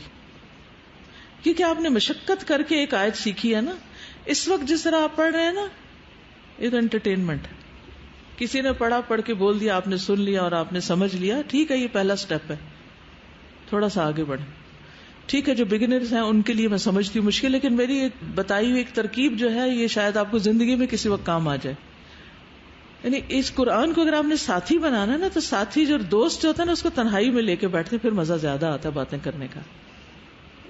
کیونکہ آپ نے مشقت کر کے ایک آیت سیکھی ہے نا. اس وقت جس طرح آپ پڑھ رہے ہیں نا، یہ تو انٹرٹینمنٹ ہے. کسی نے پڑھا، پڑھ کے بول دیا، آپ نے سن لیا اور آپ نے سمجھ لیا، ٹھیک ہے، یہ پہلا سٹیپ ہے، تھوڑا سا آگے بڑھیں. ٹھیک ہے، جو بگنرز ہیں ان کے لیے میں سمجھتی ہوں مشکل، لیکن میری ایک بتائی ہوئی ایک ترکیب جو ہے یہ شاید آپ کو زندگی میں کسی وقت کام آ جائے. یعنی اس قرآن کو اگر آپ نے ساتھی بنانا نا تو ساتھی جو دوست جو ہوتا ہے نا اس کو تنہائی میں لے کے بیٹھتے پھر مزہ زیادہ آتا ہے باتیں کرنے کا.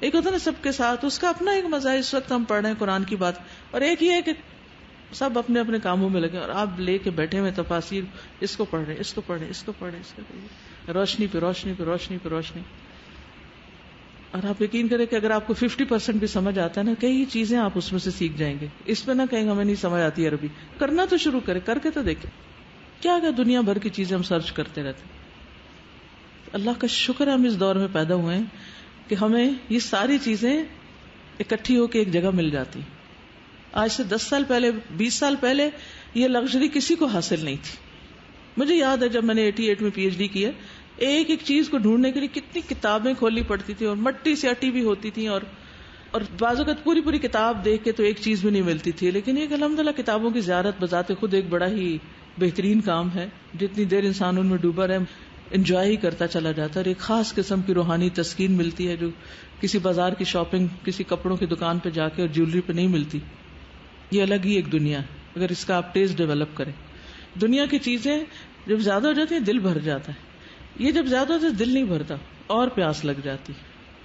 ایک ہوتا ہے نا سب کے ساتھ، اس کا اپنا ایک مزہ ہے. اس وقت ہم پڑھ رہے ہیں قرآن کی بات، اور ایک یہ ہے کہ سب اپنے اپنے کاموں میں لگے اور آپ لے کے بیٹھے ہوئے تفاسیر، اس کو پڑھ رہے، اس کو پڑھ رہے، اس کو پڑھ رہے، اس کو پڑھ، روشنی پہ روشنی پہ روشنی پہ روشنی. اور آپ یقین کریں کہ اگر آپ کو 50% بھی سمجھ آتا ہے نا، کئی چیزیں آپ اس میں سے سیکھ جائیں گے. اس پہ نہ کہیں ہمیں نہیں سمجھ آتی عربی، کرنا تو شروع کریں، کر کے تو دیکھیں. کیا دنیا بھر کی چیزیں ہم سرچ کرتے رہتے. اللہ کا شکر ہے ہم اس دور میں پیدا ہوئے ہیں کہ ہمیں یہ ساری چیزیں اکٹھی ہو کے ایک جگہ مل جاتی. آج سے 10 سال پہلے، 20 سال پہلے یہ لگژری کسی کو حاصل نہیں تھی. مجھے یاد ہے جب میں نے 88 میں PhD کیا، ایک ایک چیز کو ڈھونڈنے کے لیے کتنی کتابیں کھولنی پڑتی تھی، اور مٹی سے اٹی بھی ہوتی تھی، اور بعض اوقات پوری کتاب دیکھ کے تو ایک چیز بھی نہیں ملتی تھی. لیکن یہ الحمدللہ کتابوں کی زیارت بذات خود ایک بڑا ہی بہترین کام ہے. جتنی دیر انسان ان میں ڈوبا رہے انجوائے ہی کرتا چلا جاتا ہے، اور ایک خاص قسم کی روحانی تسکین ملتی ہے جو کسی بازار کی شاپنگ، کسی کپڑوں کی دکان پہ جا کے اور جیولری پہ نہیں ملتی. یہ الگ ہی ایک دنیا ہے اگر اس کا آپ ٹیسٹ ڈیولپ کریں. دنیا کی چیزیں جب زیادہ ہو جاتی ہیں دل بھر جاتا ہے، یہ جب زیادہ ہوتا ہے دل نہیں بھرتا اور پیاس لگ جاتی.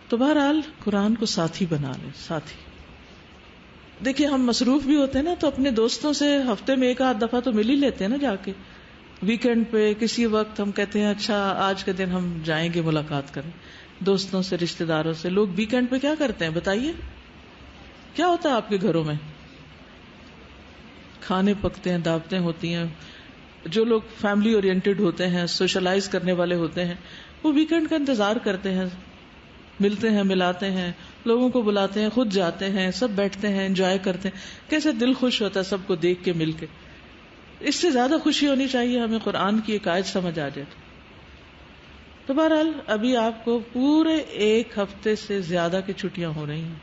تو بہرحال قرآن کو ساتھی بنا لیں. ساتھی دیکھیں، ہم مصروف بھی ہوتے ہیں نا تو اپنے دوستوں سے ہفتے میں 1 آدھ دفعہ تو مل ہی لیتے ہیں نا. جا کے ویکینڈ پہ کسی وقت ہم کہتے ہیں اچھا آج کے دن ہم جائیں گے ملاقات کریں دوستوں سے، رشتہ داروں سے. لوگ ویکینڈ پہ کیا کرتے ہیں بتائیے؟ کیا ہوتا ہے آپ کے گھروں میں؟ کھانے پکتے ہیں، دعوتیں ہوتی ہیں. جو لوگ فیملی اورینٹڈ ہوتے ہیں، سوشلائز کرنے والے ہوتے ہیں، وہ ویکینڈ کا انتظار کرتے ہیں، ملتے ہیں، ملاتے ہیں، لوگوں کو بلاتے ہیں، خود جاتے ہیں، سب بیٹھتے ہیں، انجوائے کرتے ہیں. کیسے دل خوش ہوتا ہے سب کو دیکھ کے، مل کے. اس سے زیادہ خوشی ہونی چاہیے ہمیں قرآن کی ایک آیت سمجھ آ جائے. تو بہرحال ابھی آپ کو پورے 1 ہفتے سے زیادہ کی چھٹیاں ہو رہی ہیں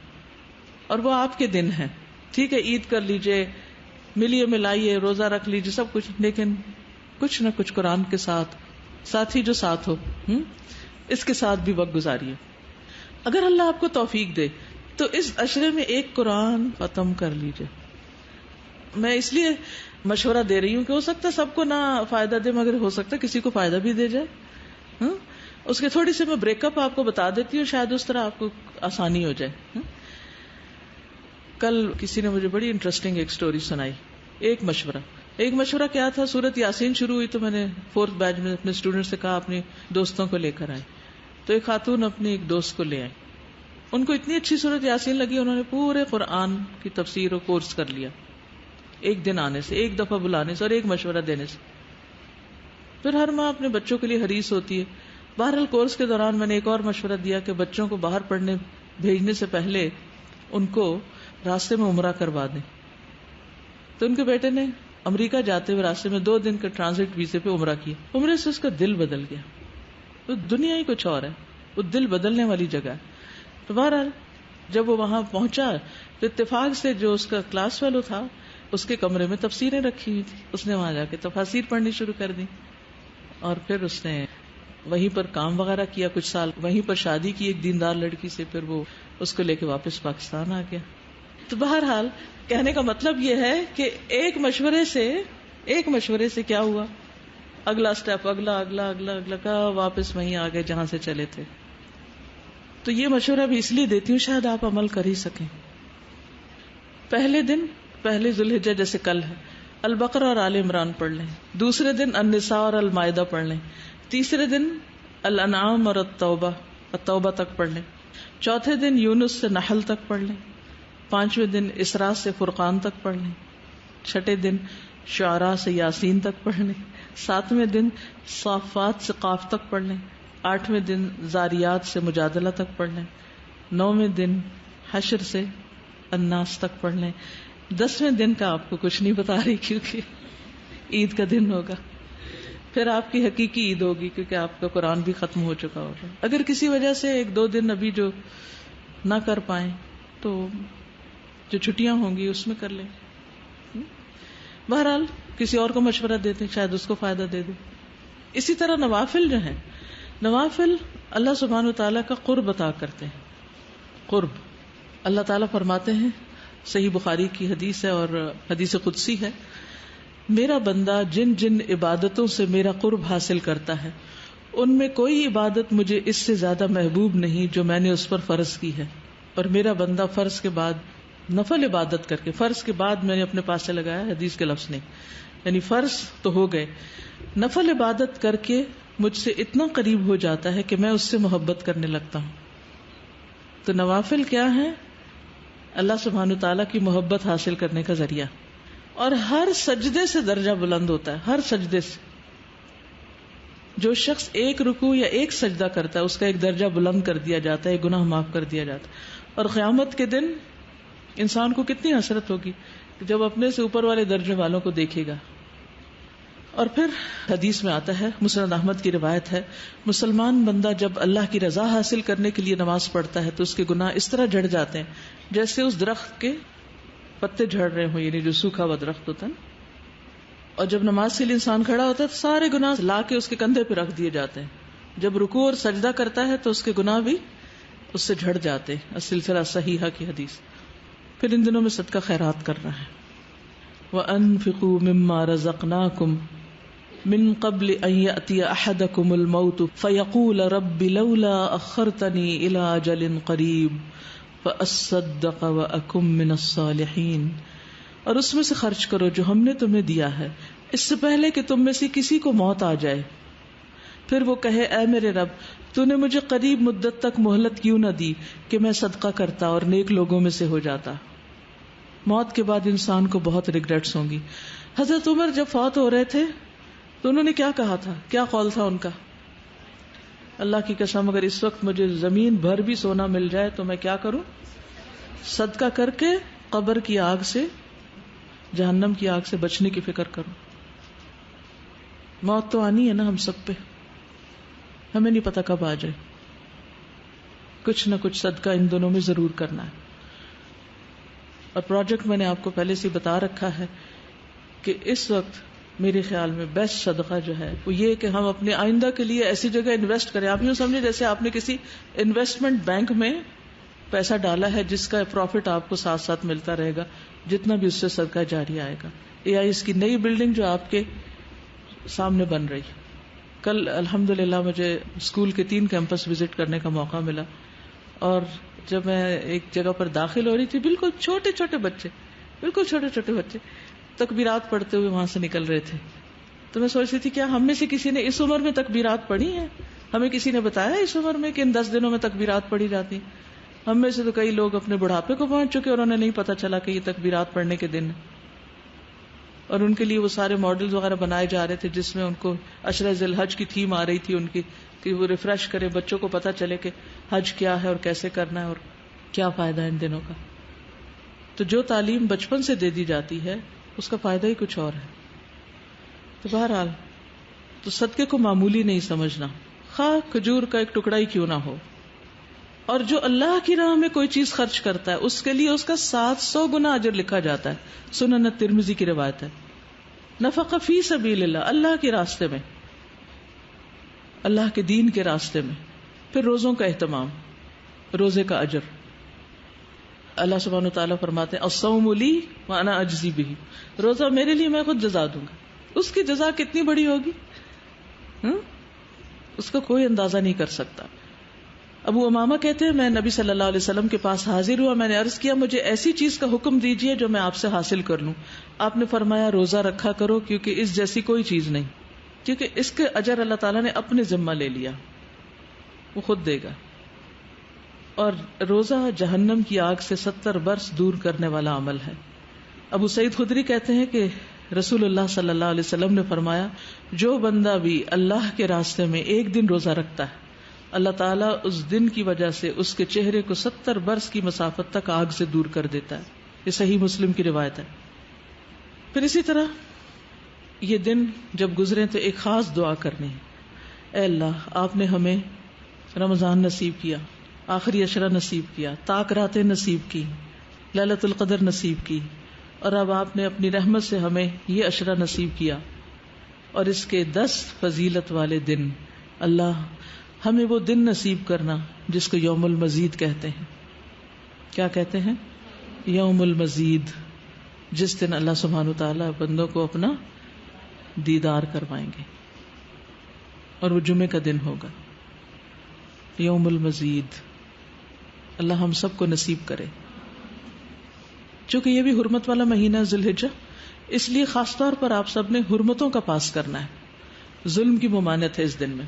اور وہ آپ کے دن ہیں. ٹھیک ہے، عید کر لیجئے، ملیے ملائیے، روزہ رکھ لیجئے، سب کچھ، لیکن کچھ نہ کچھ قرآن کے ساتھ ہی جو ساتھ ہو اس کے ساتھ بھی وقت گزاریے. اگر اللہ آپ کو توفیق دے تو اس عشرے میں 1 قرآن ختم کر لیجئے. میں اس لیے مشورہ دے رہی ہوں کہ ہو سکتا ہے سب کو نہ فائدہ دے، مگر ہو سکتا ہے کسی کو فائدہ بھی دے جائے. اس کے تھوڑی سی میں بریک اپ آپ کو بتا دیتی ہوں، شاید اس طرح آپ کو آسانی ہو جائے. کل کسی نے مجھے بڑی انٹرسٹنگ ایک سٹوری سنائی. ایک مشورہ کیا تھا، سورت یاسین شروع ہوئی تو میں نے 4th بیچ میں اپنے اسٹوڈنٹ سے کہا اپنے دوستوں کو لے کر آئے. تو ایک خاتون اپنے ایک دوست کو لے آئی. ان کو اتنی اچھی سورت یاسین لگی، انہوں نے پورے قرآن کی تفسیر و کورس کر لیا، ایک دن آنے سے، ایک دفعہ بلانے سے اور ایک مشورہ دینے سے. پھر ہر ماں اپنے بچوں کے لیے حریص ہوتی ہے. بہرحال کورس کے دوران میں نے ایک اور مشورہ دیا کہ بچوں کو باہر پڑھنے بھیجنے سے پہلے ان کو راستے میں عمرہ کروا دیں. تو ان کے بیٹے نے امریکہ جاتے ہوئے راستے میں 2 دن کے ٹرانزٹ ویزے پہ عمرہ کیا. عمرے سے اس کا دل بدل گیا. تو دنیا ہی کچھ اور ہے، وہ دل بدلنے والی جگہ ہے. تو بہرحال جب وہ وہاں پہنچا تو اتفاق سے جو اس کا کلاس فیلو تھا اس کے کمرے میں تفسیریں رکھی ہوئی تھی. اس نے وہاں جا کے تفاسیر پڑھنی شروع کر دی اور پھر اس نے وہیں پر کام وغیرہ کیا کچھ سال. وہیں پر شادی کی ایک دیندار لڑکی سے، پھر وہ اس کو لے کے واپس پاکستان آ گیا. تو بہرحال کہنے کا مطلب یہ ہے کہ ایک مشورے سے کیا ہوا، اگلا سٹیپ، اگلا کا واپس وہیں آ گئے جہاں سے چلے تھے. تو یہ مشورہ بھی اس لیے دیتی ہوں شاید آپ عمل کر ہی سکیں. پہلے ذوالحجہ جیسے کل ہے، البقرہ اور آل عمران پڑھ لیں. دوسرے دن النساء اور المائدہ پڑھ لیں. تیسرے دن الانعام اور التوبہ تک پڑھ لیں. چوتھے دن یونس سے نحل تک پڑھ لیں. 5ویں دن اسراء سے فرقان تک پڑھ لیں. 6 دن شعراء سے یاسین تک پڑھ لیں. 7ویں دن صافات سے قاف تک پڑھ لیں. 8ویں دن زاریات سے مجادلہ تک پڑھ لیں. 9ویں دن حشر سے الناس تک پڑھ لیں. 10ویں دن کا آپ کو کچھ نہیں بتا رہی کیونکہ عید کا دن ہوگا، پھر آپ کی حقیقی عید ہوگی کیونکہ آپ کا قرآن بھی ختم ہو چکا ہوگا. اگر کسی وجہ سے 1-2 دن ابھی جو نہ کر پائیں تو جو چھٹیاں ہوں گی اس میں کر لیں. بہرحال کسی اور کو مشورہ دیتے شاید اس کو فائدہ دے دے. اسی طرح نوافل جو ہیں، نوافل اللہ سبحانہ وتعالیٰ کا قرب عطا کرتے ہیں. قرب اللہ تعالیٰ فرماتے ہیں، صحیح بخاری کی حدیث ہے اور حدیث قدسی ہے، میرا بندہ جن جن عبادتوں سے میرا قرب حاصل کرتا ہے ان میں کوئی عبادت مجھے اس سے زیادہ محبوب نہیں جو میں نے اس پر فرض کی ہے. اور میرا بندہ فرض کے بعد نفل عبادت کر کے، فرض کے بعد میں نے اپنے پاس سے لگایا حدیث کے لفظ نے، یعنی فرض تو ہو گئے، نفل عبادت کر کے مجھ سے اتنا قریب ہو جاتا ہے کہ میں اس سے محبت کرنے لگتا ہوں. تو نوافل کیا ہے؟ اللہ سبحانہ تعالیٰ کی محبت حاصل کرنے کا ذریعہ. اور ہر سجدے سے درجہ بلند ہوتا ہے، ہر سجدے سے. جو شخص 1 رکوع یا 1 سجدہ کرتا ہے اس کا ایک درجہ بلند کر دیا جاتا ہے، ایک گناہ معاف کر دیا جاتا ہے. اور قیامت کے دن انسان کو کتنی حسرت ہوگی جب اپنے سے اوپر والے درجے والوں کو دیکھے گا. اور پھر حدیث میں آتا ہے، مسند احمد کی روایت ہے، مسلمان بندہ جب اللہ کی رضا حاصل کرنے کے لیے نماز پڑھتا ہے تو اس کے گناہ اس طرح جھڑ جاتے ہیں جیسے اس درخت کے پتے جھڑ رہے ہوں، یعنی جو سوکھا ہوا درخت ہوتا ہے. اور جب نماز کے لیے انسان کھڑا ہوتا ہے تو سارے گناہ لا کے اس کے کندھے پہ رکھ دیے جاتے ہیں. جب رکوع اور سجدہ کرتا ہے تو اس کے گناہ بھی اس سے جھڑ جاتے ہیں. السلسلہ صحیحہ کی حدیث. پھر ان دنوں میں صدقہ خیرات کرنا ہے. وَأَنفِقُوا مِمَّا رَزَقْنَاكُمْ من قبل ان يأتي احدكم الموت فيقول رب لولا اخرتني الى اجل قريب فاصدق واكن من الصالحين. اور اس میں سے خرچ کرو جو ہم نے تمہیں دیا ہے اس سے پہلے کہ تم میں سے کسی کو موت آ جائے، پھر وہ کہے اے میرے رب تو نے مجھے قریب مدت تک مہلت کیوں نہ دی کہ میں صدقہ کرتا اور نیک لوگوں میں سے ہو جاتا. موت کے بعد انسان کو بہت ریگریٹس ہوں گی. حضرت عمر جب فوت ہو رہے تھے تو انہوں نے کیا کہا تھا، کیا قول تھا ان کا؟ اللہ کی قسم اگر اس وقت مجھے زمین بھر بھی سونا مل جائے تو میں کیا کروں؟ صدقہ کر کے قبر کی آگ سے، جہنم کی آگ سے بچنے کی فکر کروں. موت تو آنی ہے نا ہم سب پہ. ہمیں نہیں پتا کب آ جائے. کچھ نہ کچھ صدقہ ان دونوں میں ضرور کرنا ہے. اور پروجیکٹ میں نے آپ کو پہلے سے بتا رکھا ہے کہ اس وقت میرے خیال میں بیسٹ صدقہ جو ہے وہ یہ کہ ہم اپنے آئندہ کے لیے ایسی جگہ انویسٹ کریں. آپ یوں سمجھیں جیسے آپ نے کسی انویسٹمنٹ بینک میں پیسہ ڈالا ہے جس کا پروفٹ آپ کو ساتھ ساتھ ملتا رہے گا, جتنا بھی اس سے صدقہ جاری آئے گا. یا اس کی نئی بلڈنگ جو آپ کے سامنے بن رہی. کل الحمدللہ مجھے اسکول کے 3 کیمپس وزٹ کرنے کا موقع ملا, اور جب میں ایک جگہ پر داخل ہو رہی تھی, بالکل چھوٹے چھوٹے بچے تکبیرات پڑھتے ہوئے وہاں سے نکل رہے تھے. تو میں سوچ رہی تھی کیا ہم میں سے کسی نے اس عمر میں تکبیرات پڑھی ہیں؟ ہمیں کسی نے بتایا اس عمر میں کہ ان 10 دنوں میں تکبیرات پڑھی جاتی. ہم میں سے تو کئی لوگ اپنے بڑھاپے کو پہنچ چکے اور انہیں نہیں پتا چلا کہ یہ تکبیرات پڑھنے کے دن ہیں. اور ان کے لیے وہ سارے ماڈلز وغیرہ بنائے جا رہے تھے جس میں ان کو عشرہ ذی الحج کی تھیم آ رہی تھی ان کی, کہ وہ ریفریش کرے, بچوں کو پتا چلے کہ حج کیا ہے اور کیسے کرنا ہے اور کیا فائدہ ہے ان دنوں کا. تو جو تعلیم بچپن سے دے دی جاتی ہے اس کا فائدہ ہی کچھ اور ہے. تو بہرحال تو صدقے کو معمولی نہیں سمجھنا, خواہ کھجور کا ایک ٹکڑا ہی کیوں نہ ہو. اور جو اللہ کی راہ میں کوئی چیز خرچ کرتا ہے اس کے لیے اس کا 700 گنا اجر لکھا جاتا ہے. سنن ترمذی کی روایت ہے. نفقہ فی سبیل اللہ, اللہ کے راستے میں, اللہ کے دین کے راستے میں. پھر روزوں کا اہتمام, روزے کا اجر. اللہ سبحانہ وتعالیٰ فرماتے ہیں الصوم لی وانا اجزی بہ, روزہ میرے لیے میں خود جزا دوں گا. اس کی جزا کتنی بڑی ہوگی اس کا کوئی اندازہ نہیں کر سکتا. ابو امامہ کہتے ہیں میں نبی صلی اللہ علیہ وسلم کے پاس حاضر ہوا, میں نے عرض کیا مجھے ایسی چیز کا حکم دیجئے جو میں آپ سے حاصل کر لوں. آپ نے فرمایا روزہ رکھا کرو کیونکہ اس جیسی کوئی چیز نہیں, کیونکہ اس کے اجر اللہ تعالیٰ نے اپنے ذمہ لے لیا, وہ خود دے گا. اور روزہ جہنم کی آگ سے 70 برس دور کرنے والا عمل ہے. ابو سعید خدری کہتے ہیں کہ رسول اللہ صلی اللہ علیہ وسلم نے فرمایا جو بندہ بھی اللہ کے راستے میں ایک دن روزہ رکھتا ہے اللہ تعالیٰ اس دن کی وجہ سے اس کے چہرے کو 70 برس کی مسافت تک آگ سے دور کر دیتا ہے. یہ صحیح مسلم کی روایت ہے. پھر اسی طرح یہ دن جب گزرے تو ایک خاص دعا کرنی ہے. اے اللہ آپ نے ہمیں رمضان نصیب کیا, آخری عشرہ نصیب کیا, طاق راتیں نصیب کی, لیلۃ القدر نصیب کی, اور اب آپ نے اپنی رحمت سے ہمیں یہ عشرہ نصیب کیا اور اس کے 10 فضیلت والے دن. اللہ ہمیں وہ دن نصیب کرنا جس کو یوم المزید کہتے ہیں. کیا کہتے ہیں؟ یوم المزید, جس دن اللہ سبحانہ وتعالی بندوں کو اپنا دیدار کروائیں گے, اور وہ جمعے کا دن ہوگا. یوم المزید اللہ ہم سب کو نصیب کرے. چونکہ یہ بھی حرمت والا مہینہ ہے ذی الحجہ, اس لیے خاص طور پر آپ سب نے حرمتوں کا پاس کرنا ہے. ظلم کی ممانعت ہے اس دن میں,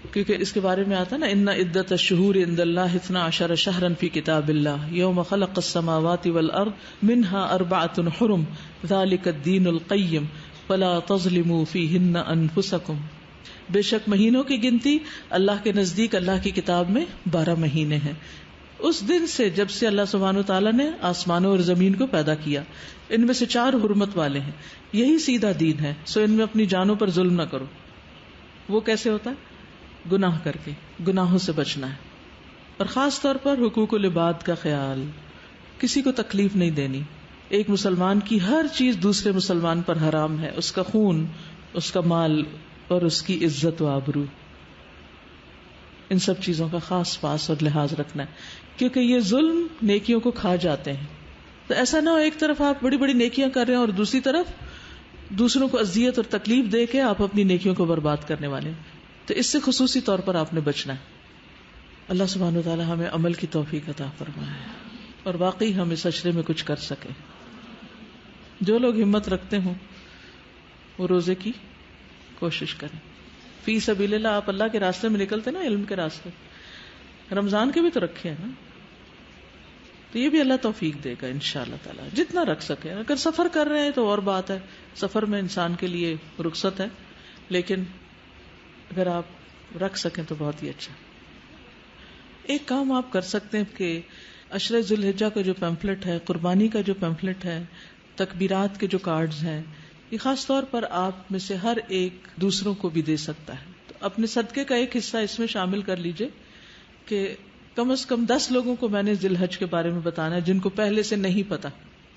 کیونکہ اس کے بارے میں آتا نا ان عدت الشہور عند اللہ 12 شہرا فی کتاب اللہ یوم خلق السماوات والارض منها 4 حرم ذلک الدین القیم فلا تظلموا فیہن انفسکم. بے شک مہینوں کی گنتی اللہ کے نزدیک اللہ کی کتاب میں 12 مہینے ہیں. اس دن سے جب سے اللہ سبحانہ وتعالیٰ نے آسمانوں اور زمین کو پیدا کیا, ان میں سے 4 حرمت والے ہیں. یہی سیدھا دین ہے, سو ان میں اپنی جانوں پر ظلم نہ کرو. وہ کیسے ہوتا ہے؟ گناہ کر کے, گناہوں سے بچنا ہے, اور خاص طور پر حقوق العباد کا خیال, کسی کو تکلیف نہیں دینی. ایک مسلمان کی ہر چیز دوسرے مسلمان پر حرام ہے, اس کا خون, اس کا مال اور اس کی عزت و آبرو. ان سب چیزوں کا خاص پاس اور لحاظ رکھنا ہے, کیونکہ یہ ظلم نیکیوں کو کھا جاتے ہیں. تو ایسا نہ ہو ایک طرف آپ بڑی بڑی نیکیاں کر رہے ہیں اور دوسری طرف دوسروں کو اذیت اور تکلیف دے کے آپ اپنی نیکیوں کو برباد کرنے والے ہیں. تو اس سے خصوصی طور پر آپ نے بچنا ہے. اللہ سبحانہ وتعالی ہمیں عمل کی توفیق عطا فرمائے اور واقعی ہم اس عشرے میں کچھ کر سکیں. جو لوگ ہمت رکھتے ہوں وہ روزے کی کوشش کریں. فی سبیل اللہ, آپ اللہ کے راستے میں نکلتے نا, علم کے راستے, رمضان کے بھی تو رکھے ہیں نا, تو یہ بھی اللہ توفیق دے گا انشاءاللہ تعالی, جتنا رکھ سکے. اگر سفر کر رہے ہیں تو اور بات ہے, سفر میں انسان کے لیے رخصت ہے, لیکن اگر آپ رکھ سکیں تو بہت ہی اچھا. ایک کام آپ کر سکتے ہیں کہ عشرہ ذی الحجہ کا جو پیمفلٹ ہے, قربانی کا جو پیمفلٹ ہے, تکبیرات کے جو کارڈز ہیں, یہ خاص طور پر آپ میں سے ہر ایک دوسروں کو بھی دے سکتا ہے. تو اپنے صدقے کا ایک حصہ اس میں شامل کر لیجئے کہ کم از کم 10 لوگوں کو میں نے ذی الحج کے بارے میں بتانا ہے جن کو پہلے سے نہیں پتا.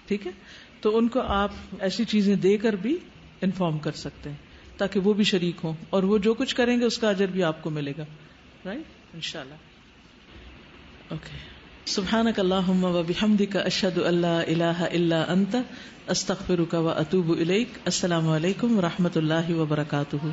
ٹھیک ہے, تو ان کو آپ ایسی چیزیں دے کر بھی انفارم کر سکتے ہیں تاکہ وہ بھی شریک ہوں, اور وہ جو کچھ کریں گے اس کا اجر بھی آپ کو ملے گا. رائٹ, انشاءاللہ. اوکے, سبحانک اللہم و بحمدک اشہد ان لا الہ الا انت استغفرک و اتوب الیک. السلام علیکم و رحمۃ اللہ وبرکاتہ.